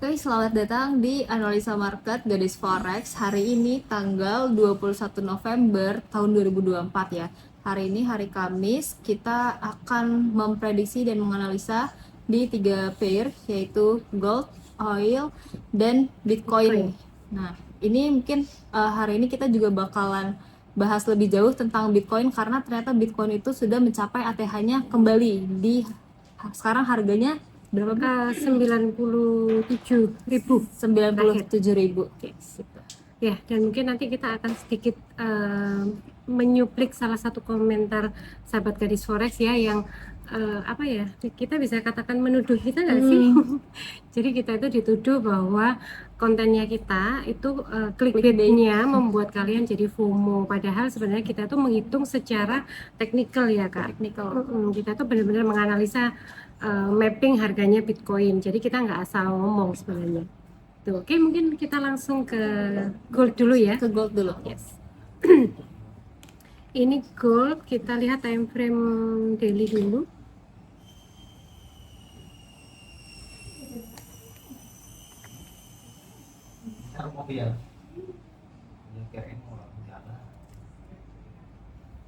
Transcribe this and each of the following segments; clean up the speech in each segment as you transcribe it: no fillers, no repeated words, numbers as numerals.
Oke, selamat datang di Analisa Market Gadis Forex. Hari ini tanggal 21 November tahun 2024 ya. Hari ini hari Kamis, kita akan memprediksi dan menganalisa di 3 pair, yaitu gold, oil, dan Bitcoin. Nah, ini mungkin hari ini kita juga bakalan bahas lebih jauh tentang Bitcoin karena ternyata Bitcoin itu sudah mencapai ATH-nya kembali di sekarang harganya berapa, Bu? 97.000. 97.000. Ya, dan mungkin nanti kita akan sedikit menyuplik salah satu komentar sahabat gadis forex ya yang apa ya, kita bisa katakan menuduh kita nggak sih? Jadi kita itu dituduh bahwa kontennya kita itu clickbait-nya membuat kalian jadi FOMO, padahal sebenarnya kita tuh menghitung secara teknikal ya Kak. Kita tuh benar-benar menganalisa mapping harganya Bitcoin, jadi kita nggak asal ngomong sebenarnya. Tuh, oke, mungkin kita langsung ke gold dulu ya. Ke gold dulu. Yes. Ini gold, kita lihat time frame daily dulu.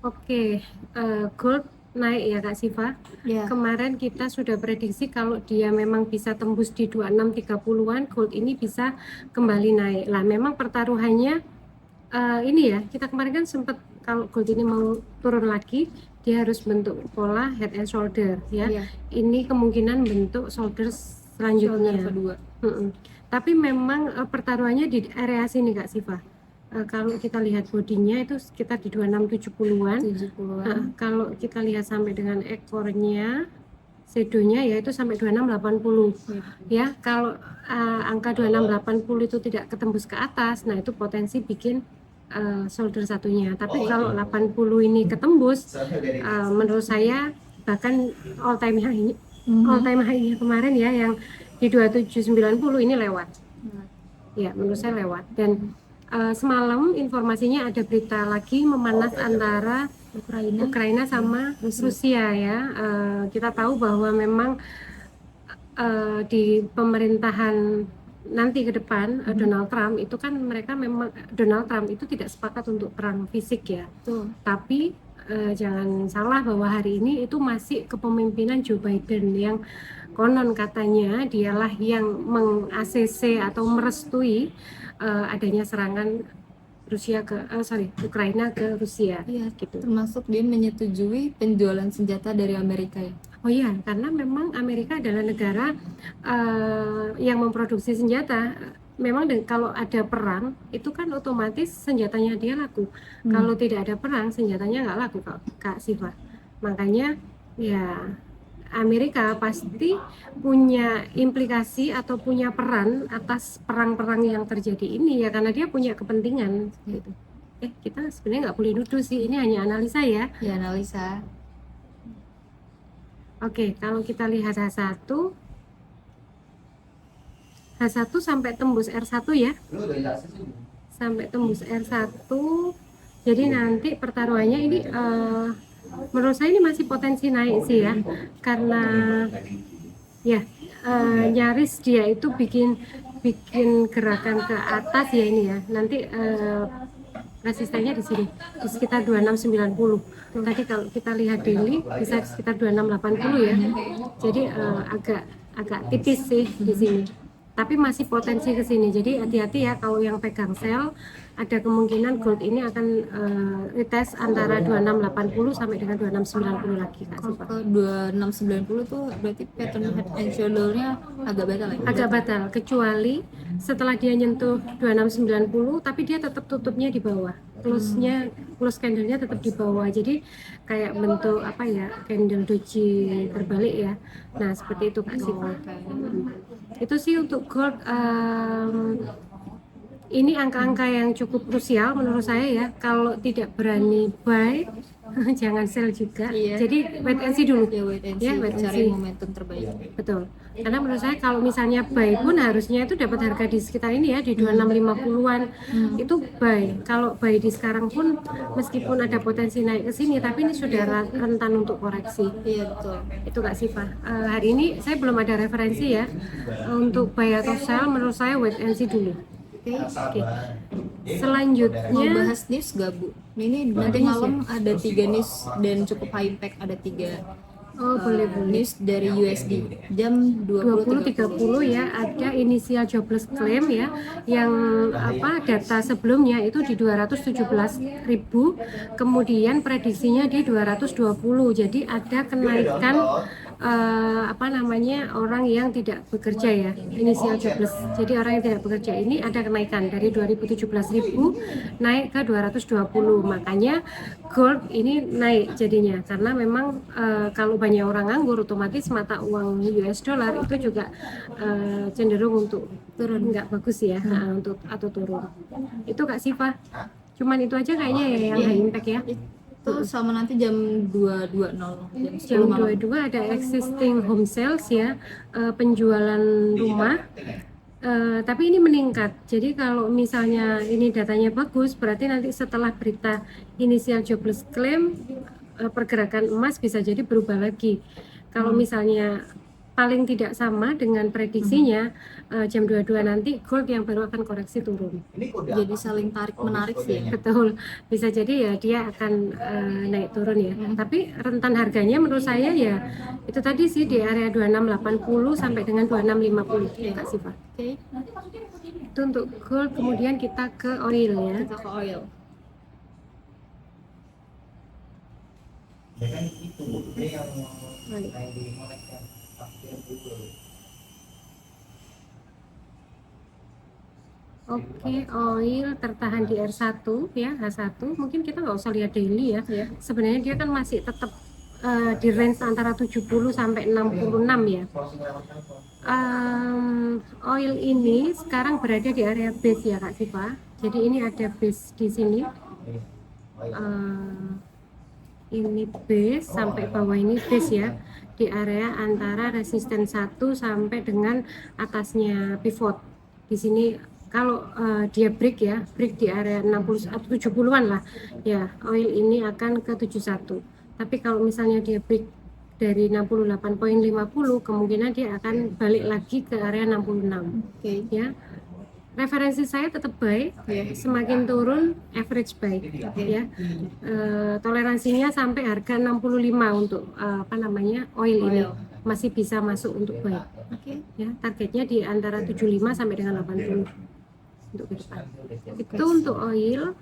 Oke, gold naik ya Kak Siva. Ya. Kemarin kita sudah prediksi kalau dia memang bisa tembus di 26.30-an, gold ini bisa kembali naik. Lah memang pertaruhannya ini ya, kita kemarin kan sempat kalau gold ini mau turun lagi, dia harus bentuk pola head and shoulder ya. Ini kemungkinan bentuk shoulder selanjutnya. Shoulder kedua. Tapi memang pertaruhannya di area sini Kak Siva. Kalau kita lihat bodinya itu sekitar di 2670-an. Kalau kita lihat sampai dengan ekornya, shadownya yaitu sampai 2680. Ya, kalau angka 2680 itu tidak ketembus ke atas, nah itu potensi bikin shoulder satunya. Tapi kalau 80 ini ketembus, menurut saya bahkan all time high kemarin ya yang di 2790 ini lewat. Ya, menurut saya lewat. Dan semalam informasinya ada berita lagi memanas antara Ukraina sama Rusia ya. Kita tahu bahwa memang di pemerintahan nanti ke depan Donald Trump itu kan Donald Trump itu tidak sepakat untuk perang fisik ya. Tapi jangan salah bahwa hari ini itu masih kepemimpinan Joe Biden yang konon katanya dialah yang meng-ACC atau merestui adanya serangan Ukraina ke Rusia. Iya, gitu. Termasuk dia menyetujui penjualan senjata dari Amerika ya. Oh iya, karena memang Amerika adalah negara yang memproduksi senjata. Memang kalau ada perang itu kan otomatis senjatanya dia laku. Kalau tidak ada perang senjatanya nggak laku Kak Siva. Makanya ya Amerika pasti punya implikasi atau punya peran atas perang-perang yang terjadi ini ya, karena dia punya kepentingan gitu. Kita sebenarnya nggak boleh nuduh sih, ini hanya analisa ya. Ya, analisa. Oke, kalau kita lihat H1 sampai tembus R1 ya. Sampai tembus R1. Jadi nanti pertaruhannya ini menurut saya ini masih potensi naik sih ya. Karena ya nyaris dia itu bikin gerakan ke atas ya ini ya. Nanti resistennya di sini di sekitar 2690. Tadi kalau kita lihat daily bisa sekitar 2680 ya. Jadi agak tipis sih di sini. Tapi masih potensi ke sini. Jadi hati-hati ya kalau yang pegang sell, ada kemungkinan gold ini akan retest antara 2680 sampai dengan 2690 lagi Kak Siva. 2690 tuh berarti pattern head and shoulder-nya agak batal ya? Agak batal, kecuali setelah dia nyentuh 2690 tapi dia tetap tutupnya di bawah. Close candle-nya tetap di bawah. Jadi kayak bentuk apa ya, candle doji terbalik ya. Nah, seperti itu Kak Siva. Itu sih untuk gold. Ini angka-angka yang cukup krusial menurut saya ya. Kalau tidak berani buy, jangan sell juga. Iya. Jadi wait and see dulu. Ya wait and Ya, see, wait and cari see. momentum terbaik. Betul. Karena menurut saya kalau misalnya buy pun harusnya itu dapat harga di sekitar ini ya, di 2650-an. Itu buy. Kalau buy di sekarang pun meskipun ada potensi naik ke sini, tapi ini sudah rentan untuk koreksi. Iya betul. Itu Kak Siva. Hari ini saya belum ada referensi ya. Untuk buy atau sell menurut saya wait and see dulu. Oke. Selanjutnya Mau bahas news gak Bu? Ini nanti news malam ada 3 news dan cukup high impact, ada 3 boleh. news dari USD jam 20.30. 20.30 ya, ada inisial jobless claim ya, yang data sebelumnya itu di 217.000, kemudian prediksinya di 220. Jadi ada kenaikan orang yang tidak bekerja ya, inisial jobless. Jadi orang yang tidak bekerja ini ada kenaikan dari 2017.000 naik ke 220. Makanya gold ini naik jadinya, karena memang kalau banyak orang nganggur, otomatis mata uang US dollar itu juga cenderung untuk turun, nggak bagus ya, untuk atau turun. Itu Kak Siva. Cuman itu aja kayaknya ya yang high impact ya. Itu sama nanti jam 2.20 Jam 10 malam. 22 ada existing home sales ya, penjualan rumah. Tapi ini meningkat. Jadi kalau misalnya ini datanya bagus, berarti nanti setelah berita inisial jobless claim, pergerakan emas bisa jadi berubah lagi. Kalau misalnya paling tidak sama dengan prediksinya, jam 22 nanti gold yang baru akan koreksi turun. Jadi saling tarik menarik sih ya. Betul, bisa jadi ya dia akan naik turun ya. Tapi rentan harganya menurut saya ya itu tadi sih di area 2680 sampai dengan 2650 Kak Siva. Oke, Itu untuk gold. Kemudian kita ke oil ya. kita ke oil. Oke, oil tertahan di R1 ya, H1. Mungkin kita nggak usah lihat daily ya. Iya. Sebenarnya dia kan masih tetap di range antara 70 sampai 66 ya. Oil ini sekarang berada di area base ya Kak Siva. Jadi ini ada base di sini. Ini base sampai bawah ini base ya, di area antara resisten 1 sampai dengan atasnya pivot. Di sini kalau dia break ya, break di area 60 atau 70-an lah ya, oil ini akan ke 71. Tapi kalau misalnya dia break dari 68.50, kemungkinan dia akan balik lagi ke area 66. Oke. Ya. Referensi saya tetap buy, semakin turun average buy ya. Toleransinya sampai harga 65 untuk oil ini masih bisa masuk untuk buy. Oke. Ya, targetnya di antara 75 sampai dengan 80 untuk ke depan. Itu untuk oil.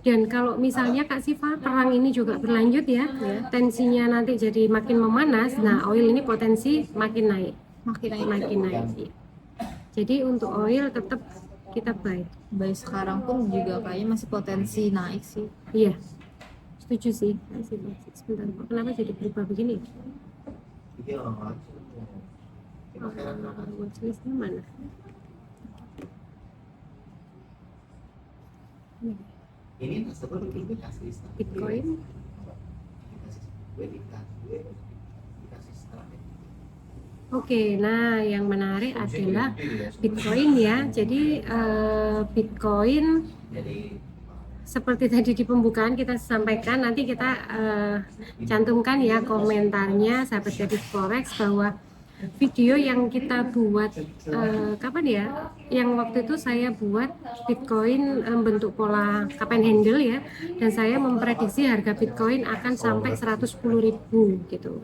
Dan kalau misalnya Kak Siva, perang ini juga berlanjut ya, tensinya nanti jadi makin memanas. Nah, oil ini potensi makin naik. Makin naik. Ya. Jadi untuk oil tetap kita buy. Buy sekarang pun juga kayaknya masih potensi naik sih. Iya, setuju sih. Sebentar, kenapa jadi berubah begini? Watchlistnya mana? Ini tersebut dikasih Bitcoin. Oke, nah yang menarik adalah Bitcoin ya. Jadi Bitcoin seperti tadi di pembukaan kita sampaikan, nanti kita cantumkan ya komentarnya sahabat Gadis Forex bahwa video yang kita buat kapan ya, yang waktu itu saya buat Bitcoin bentuk pola cup and handle ya, dan saya memprediksi harga Bitcoin akan sampai 110.000 gitu.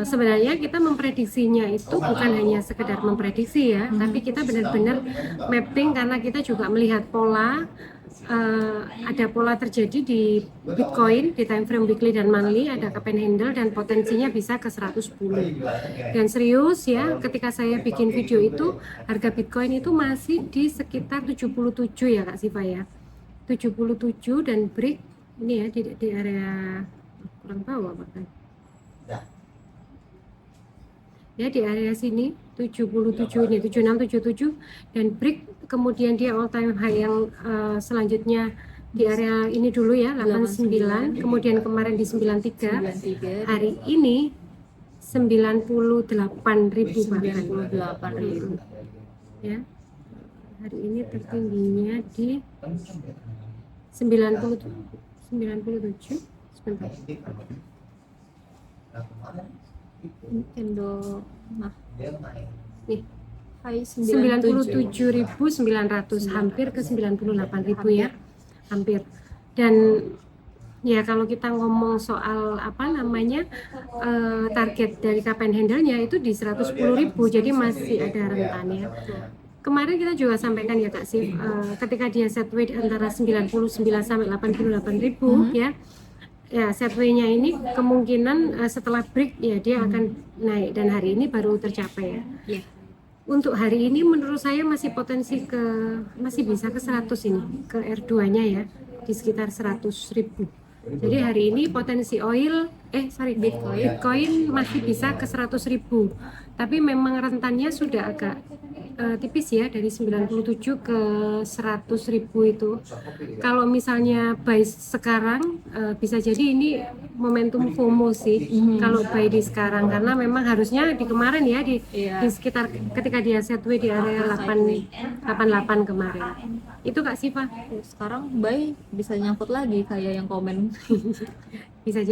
Sebenarnya kita memprediksinya itu bukan hanya sekedar memprediksi ya, tapi kita benar-benar mapping karena kita juga melihat pola. Ada pola terjadi di Bitcoin di time frame weekly dan monthly, ada cup and handle dan potensinya bisa ke 110. Dan serius ya, ketika saya bikin video itu harga Bitcoin itu masih di sekitar 77 ya Kak Siva ya, 77 dan break ini ya di area kurang bawah bahkan ya, di area sini 77 ini 7677 dan break, kemudian dia all time high yang selanjutnya di area ini dulu ya 89, kemudian kemarin di 93, 93, hari ini 98.000 bahkan 98.000. ya. Hari ini tertingginya di 97 sebentar. Candle nah Nih, Hai 97.900, hampir ke 98.000 ya, hampir. Dan ya kalau kita ngomong soal apa namanya target dari cup and handle-nya itu di 110.000, jadi masih ada rentannya. Kemarin kita juga sampaikan ya Kak Sif, ketika dia set weight antara 99 sampai 88.000 ya. Ya, set weight-nya ini kemungkinan setelah break ya dia akan naik, dan hari ini baru tercapai ya. Iya. Untuk hari ini menurut saya masih potensi masih bisa ke 100 ini, ke R2-nya ya, di sekitar 100.000. Jadi hari ini potensi Bitcoin masih bisa ke 100.000. Tapi memang rentannya sudah agak tipis ya, dari 97 ke 100.000 itu. Kalau misalnya buy sekarang bisa jadi ini momentum FOMO sih kalau buy di sekarang, karena memang harusnya di kemarin ya di sekitar ketika dia set weight di area 88 kemarin. Itu Kak Siva. Sekarang buy bisa nyangkut lagi kayak yang komen. bisa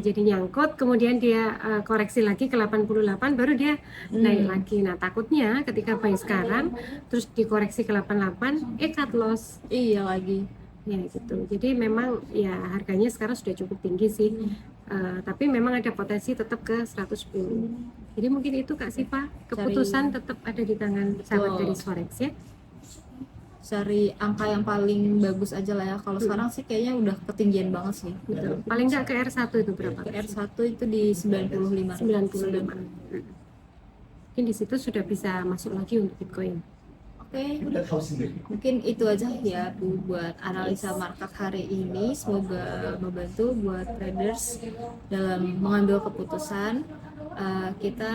jadi nyangkut, kemudian dia koreksi lagi ke 88, baru dia naik lagi. Nah takutnya ketika buy sekarang terus dikoreksi ke 88 cut loss Iya lagi. ya gitu. Jadi memang ya harganya sekarang sudah cukup tinggi sih, tapi memang ada potensi tetap ke 110. Jadi mungkin itu Kak Siva, keputusan tetap ada di tangan sahabat Gadis Forex ya. Cari angka yang paling bagus aja lah ya. Kalau sekarang sih kayaknya udah ketinggian banget sih. Betul. Paling nggak ke R1 itu berapa? Ke R1 itu di 95. 95. Mungkin di situ sudah bisa masuk lagi untuk Bitcoin. Oke, mungkin itu aja ya Bu buat analisa market hari ini. Semoga membantu buat traders dalam mengambil keputusan. Kita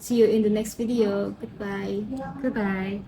see you in the next video. Goodbye. Goodbye.